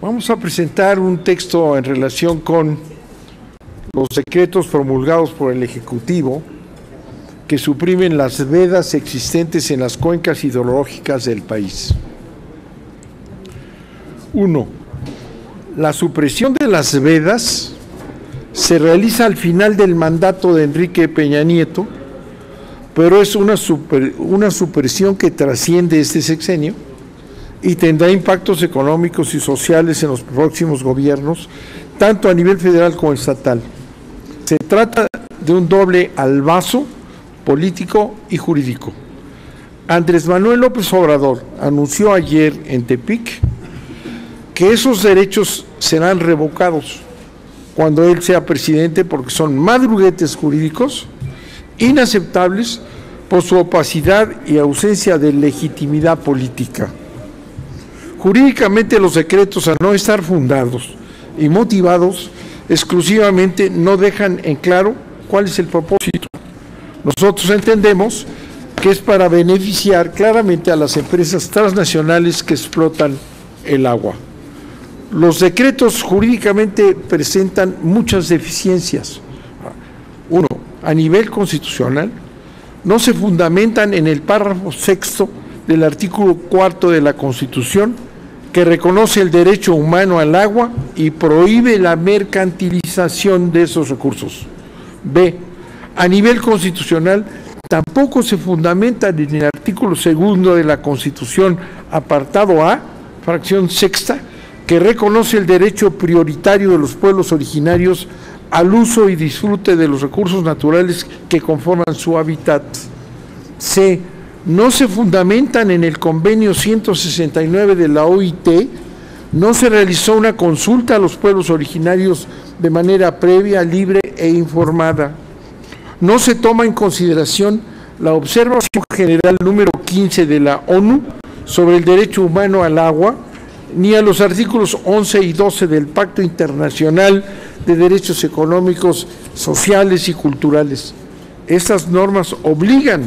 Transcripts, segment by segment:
Vamos a presentar un texto en relación con los decretos promulgados por el Ejecutivo que suprimen las vedas existentes en las cuencas hidrológicas del país. 1. La supresión de las vedas se realiza al final del mandato de Enrique Peña Nieto, pero es una supresión que trasciende este sexenio y tendrá impactos económicos y sociales en los próximos gobiernos, tanto a nivel federal como estatal. Se trata de un doble albazo político y jurídico. Andrés Manuel López Obrador anunció ayer en Tepic que esos derechos serán revocados cuando él sea presidente, porque son madruguetes jurídicos inaceptables por su opacidad y ausencia de legitimidad política. Jurídicamente, los decretos, a no estar fundados y motivados exclusivamente, no dejan en claro cuál es el propósito. Nosotros entendemos que es para beneficiar claramente a las empresas transnacionales que explotan el agua. Los decretos jurídicamente presentan muchas deficiencias. 1. A nivel constitucional, no se fundamentan en el párrafo 6 del artículo 4 de la Constitución, que reconoce el derecho humano al agua y prohíbe la mercantilización de esos recursos. B. A nivel constitucional, tampoco se fundamentan en el artículo 2 de la Constitución, apartado A, fracción 6, que reconoce el derecho prioritario de los pueblos originarios al uso y disfrute de los recursos naturales que conforman su hábitat. C. No se fundamentan en el convenio 169 de la OIT, no se realizó una consulta a los pueblos originarios de manera previa, libre e informada. No se toma en consideración la observación general número 15 de la ONU sobre el derecho humano al agua, ni a los artículos 11 y 12 del Pacto Internacional de Derechos Económicos, Sociales y Culturales. Estas normas obligan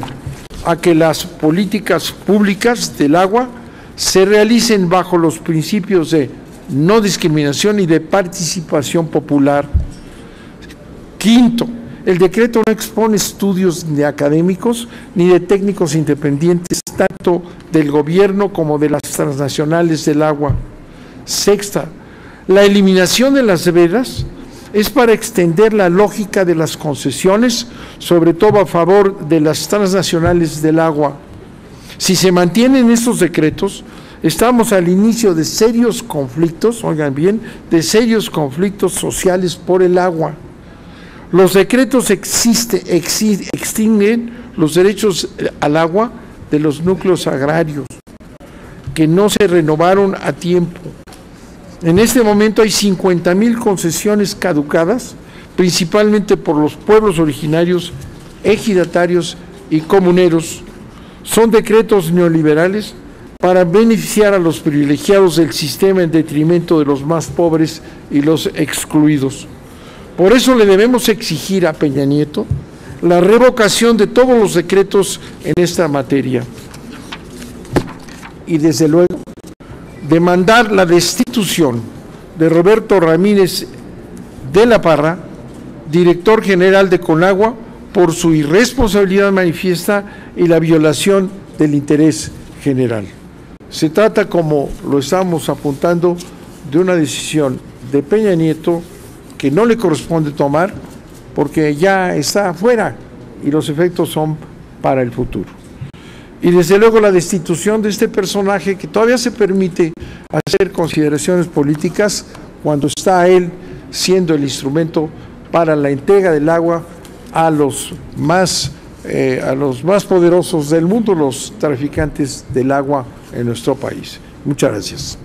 a que las políticas públicas del agua se realicen bajo los principios de no discriminación y de participación popular. Quinto, el decreto no expone estudios ni académicos ni de técnicos independientes, tanto del gobierno como de las transnacionales del agua. Sexta, la eliminación de las vedas es para extender la lógica de las concesiones, sobre todo a favor de las transnacionales del agua. Si se mantienen estos decretos, estamos al inicio de serios conflictos, oigan bien, de serios conflictos sociales por el agua. Los decretos extinguen los derechos al agua de los núcleos agrarios, que no se renovaron a tiempo. En este momento hay 50,000 concesiones caducadas, principalmente por los pueblos originarios, ejidatarios y comuneros. Son decretos neoliberales para beneficiar a los privilegiados del sistema en detrimento de los más pobres y los excluidos. Por eso le debemos exigir a Peña Nieto la revocación de todos los decretos en esta materia. Y desde luego, demandar la destitución de Roberto Ramírez de la Parra, director general de Conagua, por su irresponsabilidad manifiesta y la violación del interés general. Se trata, como lo estamos apuntando, de una decisión de Peña Nieto que no le corresponde tomar porque ya está afuera y los efectos son para el futuro. Y desde luego la destitución de este personaje que todavía se permite hacer consideraciones políticas cuando está él siendo el instrumento para la entrega del agua a los más poderosos del mundo, los traficantes del agua en nuestro país. Muchas gracias.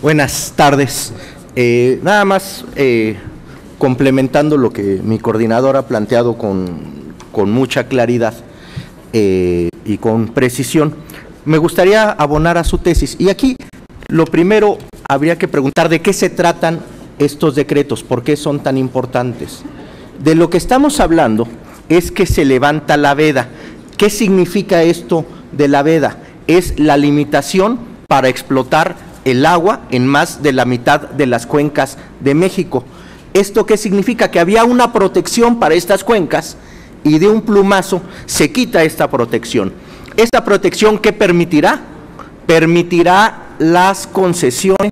Buenas tardes. Nada más complementando lo que mi coordinador ha planteado con mucha claridad y con precisión, me gustaría abonar a su tesis. Y aquí lo primero habría que preguntar de qué se tratan estos decretos, por qué son tan importantes. De lo que estamos hablando es que se levanta la veda. ¿Qué significa esto de la veda? Es la limitación para explotar el agua en más de la mitad de las cuencas de México. ¿Esto qué significa? Que había una protección para estas cuencas y de un plumazo se quita esta protección. ¿Esta protección qué permitirá? Permitirá las concesiones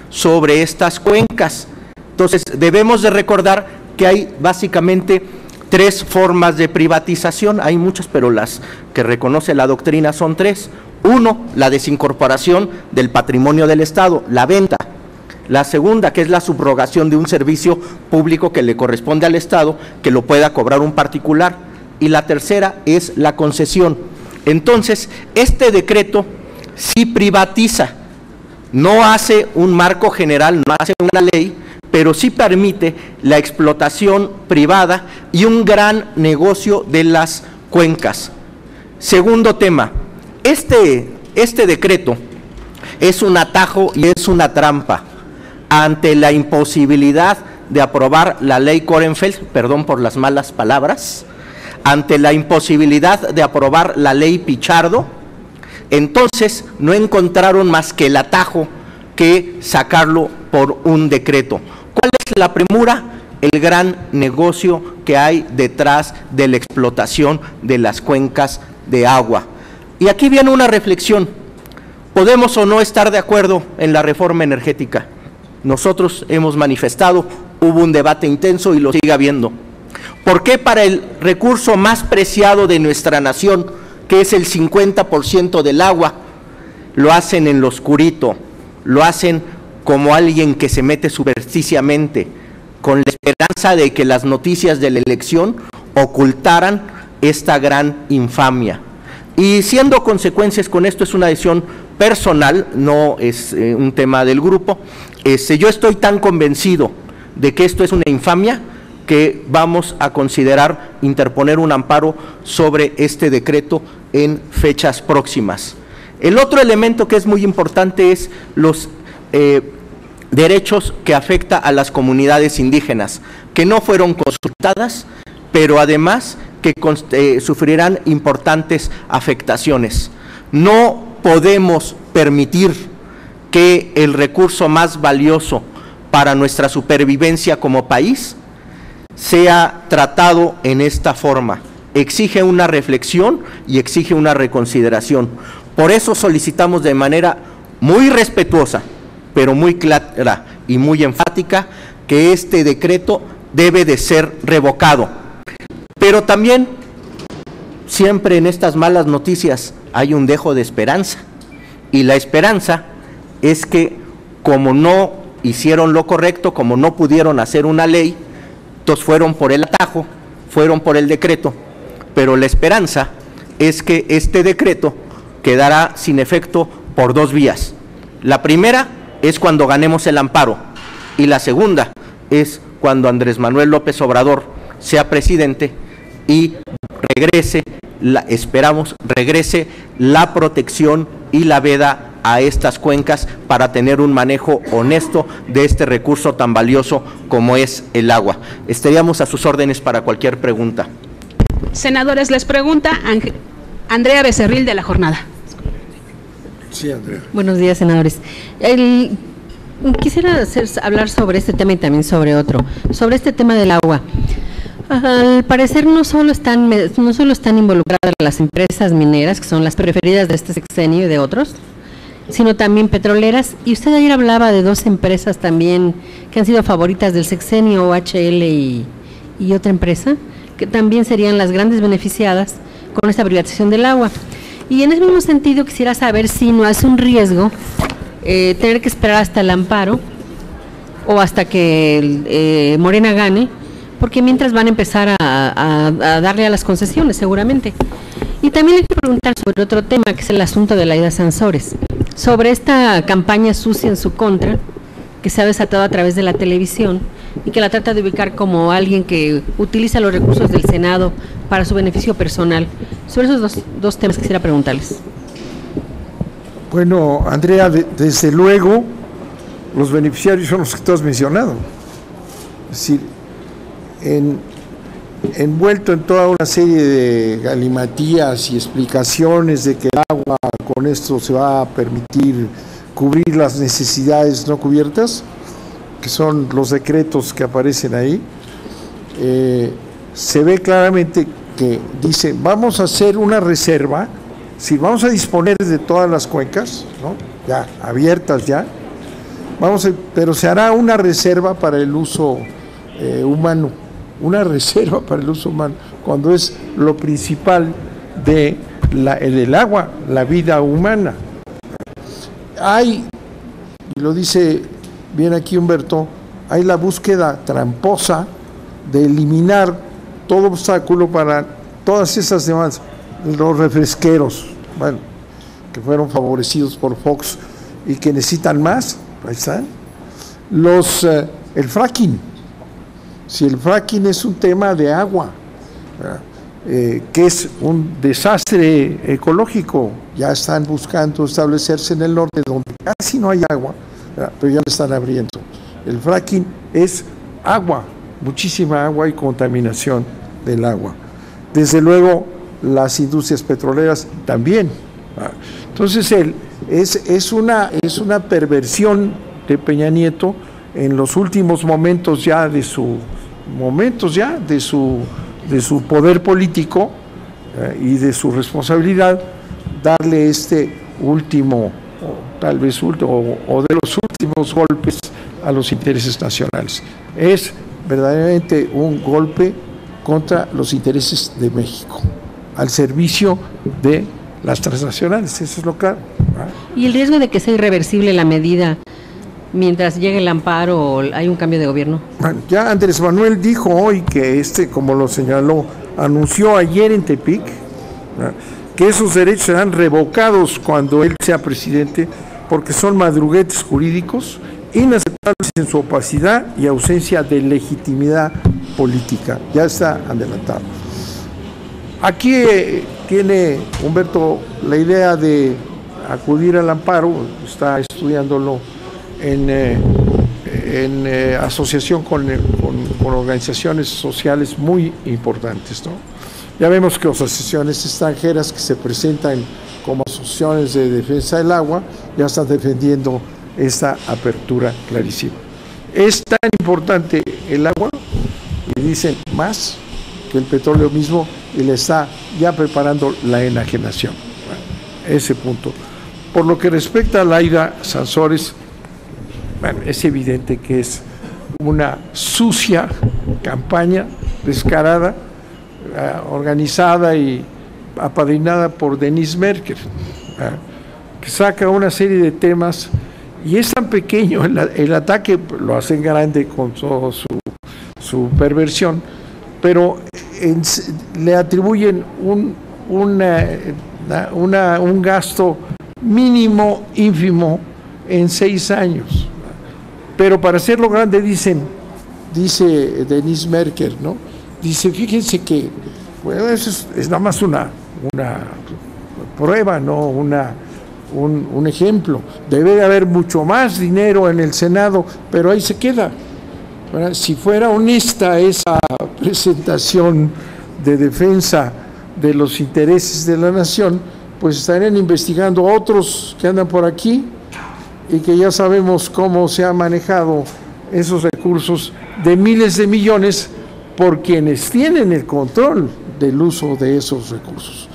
sobre estas cuencas. Entonces, debemos de recordar que hay básicamente tres formas de privatización. Hay muchas, pero las que reconoce la doctrina son tres. Uno, la desincorporación del patrimonio del Estado, la venta. La segunda, que es la subrogación de un servicio público que le corresponde al Estado, que lo pueda cobrar un particular. Y la tercera es la concesión. Entonces, este decreto sí privatiza, no hace un marco general, no hace una ley, pero sí permite la explotación privada y un gran negocio de las cuencas. Segundo tema, este decreto es un atajo y es una trampa ante la imposibilidad de aprobar la ley Korenfeld, perdón por las malas palabras, ante la imposibilidad de aprobar la ley Pichardo. Entonces no encontraron más que el atajo que sacarlo por un decreto. ¿Cuál es la premura? El gran negocio que hay detrás de la explotación de las cuencas de agua. Y aquí viene una reflexión. ¿Podemos o no estar de acuerdo en la reforma energética? Nosotros hemos manifestado, hubo un debate intenso y lo sigue habiendo. ¿Por qué para el recurso más preciado de nuestra nación, que es el 50% del agua, lo hacen en lo oscurito, lo hacen como alguien que se mete supersticiamente, con la esperanza de que las noticias de la elección ocultaran esta gran infamia? Y siendo consecuencias con esto, es una decisión personal, no es un tema del grupo. Yo estoy tan convencido de que esto es una infamia que vamos a considerar interponer un amparo sobre este decreto en fechas próximas. El otro elemento que es muy importante es los derechos que afecta a las comunidades indígenas, que no fueron consultadas, pero además que sufrirán importantes afectaciones. No podemos permitir que el recurso más valioso para nuestra supervivencia como país sea tratado en esta forma. Exige una reflexión y exige una reconsideración. Por eso solicitamos de manera muy respetuosa, pero muy clara y muy enfática, que este decreto debe de ser revocado. Pero también, siempre en estas malas noticias hay un dejo de esperanza, y la esperanza es que, como no hicieron lo correcto, como no pudieron hacer una ley, entonces fueron por el atajo, fueron por el decreto, pero la esperanza es que este decreto quedará sin efecto por dos vías. La primera es cuando ganemos el amparo, y la segunda es cuando Andrés Manuel López Obrador sea presidente y regrese, esperamos, regrese la protección y la veda a estas cuencas para tener un manejo honesto de este recurso tan valioso como es el agua. Estaríamos a sus órdenes para cualquier pregunta. Senadores, les pregunta Andrea Becerril, de La Jornada. Sí, Andrea. Buenos días, senadores. Quisiera hablar sobre este tema y también sobre otro, sobre este tema del agua. Al parecer no solo están involucradas las empresas mineras, que son las preferidas de este sexenio y de otros, sino también petroleras. Y usted ayer hablaba de dos empresas también que han sido favoritas del sexenio, OHL y otra empresa, que también serían las grandes beneficiadas con esta privatización del agua. Y en ese mismo sentido quisiera saber si no es un riesgo tener que esperar hasta el amparo o hasta que Morena gane, porque mientras van a empezar a darle a las concesiones seguramente. Y también le quiero preguntar sobre otro tema, que es el asunto de Laida Sansores, sobre esta campaña sucia en su contra, que se ha desatado a través de la televisión y que la trata de ubicar como alguien que utiliza los recursos del Senado para su beneficio personal. Sobre esos dos temas quisiera preguntarles. Bueno, Andrea, desde luego, los beneficiarios son los que tú has mencionado. Es decir, envuelto en toda una serie de galimatías y explicaciones de que el agua con esto se va a permitir cubrir las necesidades no cubiertas, que son los decretos que aparecen ahí. Se ve claramente que dice, vamos a hacer una reserva, si vamos a disponer de todas las cuencas, ¿no? Ya abiertas ya, pero se hará una reserva para el uso humano, una reserva para el uso humano, cuando es lo principal del agua, la vida humana. Hay, y lo dice bien aquí Humberto, hay la búsqueda tramposa de eliminar todo obstáculo para todas esas demás, los refresqueros, bueno, que fueron favorecidos por Fox y que necesitan más, ahí están. El fracking, si el fracking es un tema de agua, que es un desastre ecológico, ya están buscando establecerse en el norte donde casi no hay agua, pero ya le están abriendo. El fracking es agua, muchísima agua y contaminación del agua. Desde luego las industrias petroleras también. Entonces es una perversión de Peña Nieto en los últimos momentos ya de su poder político y de su responsabilidad, darle este último, o tal vez último, o de los últimos golpes a los intereses nacionales. Es verdaderamente un golpe contra los intereses de México, al servicio de las transnacionales, eso es lo claro. ¿Y el riesgo de que sea irreversible la medida mientras llegue el amparo o hay un cambio de gobierno? Bueno, ya Andrés Manuel dijo hoy que como lo señaló, anunció ayer en Tepic, que esos derechos serán revocados cuando él sea presidente, porque son madruguetes jurídicos inaceptables en su opacidad y ausencia de legitimidad política. Ya está adelantado. Aquí tiene Humberto la idea de acudir al amparo, está estudiándolo en asociación con organizaciones sociales muy importantes, ¿no? Ya vemos que asociaciones extranjeras que se presentan como asociaciones de defensa del agua ya están defendiendo esta apertura clarísima. Es tan importante el agua, y dicen más que el petróleo mismo, y le está ya preparando la enajenación. Bueno, ese punto. Por lo que respecta a Laida Sansores, bueno, es evidente que es una sucia campaña descarada, organizada y apadrinada por Denise Merker, que saca una serie de temas, y es tan pequeño el ataque, lo hacen grande con toda su perversión, pero le atribuyen un gasto mínimo, ínfimo, en 6 años. Pero para hacerlo grande dice Denise Merker, ¿no? Dice, fíjense que, bueno, eso es nada más una prueba, ¿no? Un ejemplo. Debe de haber mucho más dinero en el Senado, pero ahí se queda. Bueno, si fuera honesta esa presentación de defensa de los intereses de la nación, pues estarían investigando otros que andan por aquí y que ya sabemos cómo se han manejado esos recursos de miles de millones por quienes tienen el control del uso de esos recursos.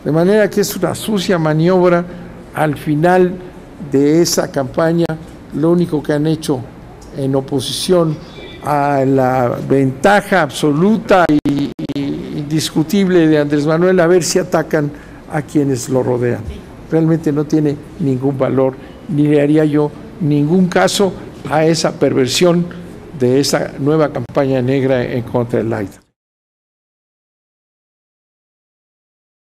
De manera que es una sucia maniobra. Al final de esa campaña, lo único que han hecho en oposición a la ventaja absoluta y indiscutible de Andrés Manuel, a ver si atacan a quienes lo rodean. Realmente no tiene ningún valor, ni le haría yo ningún caso a esa perversión de esa nueva campaña negra en contra del Laida.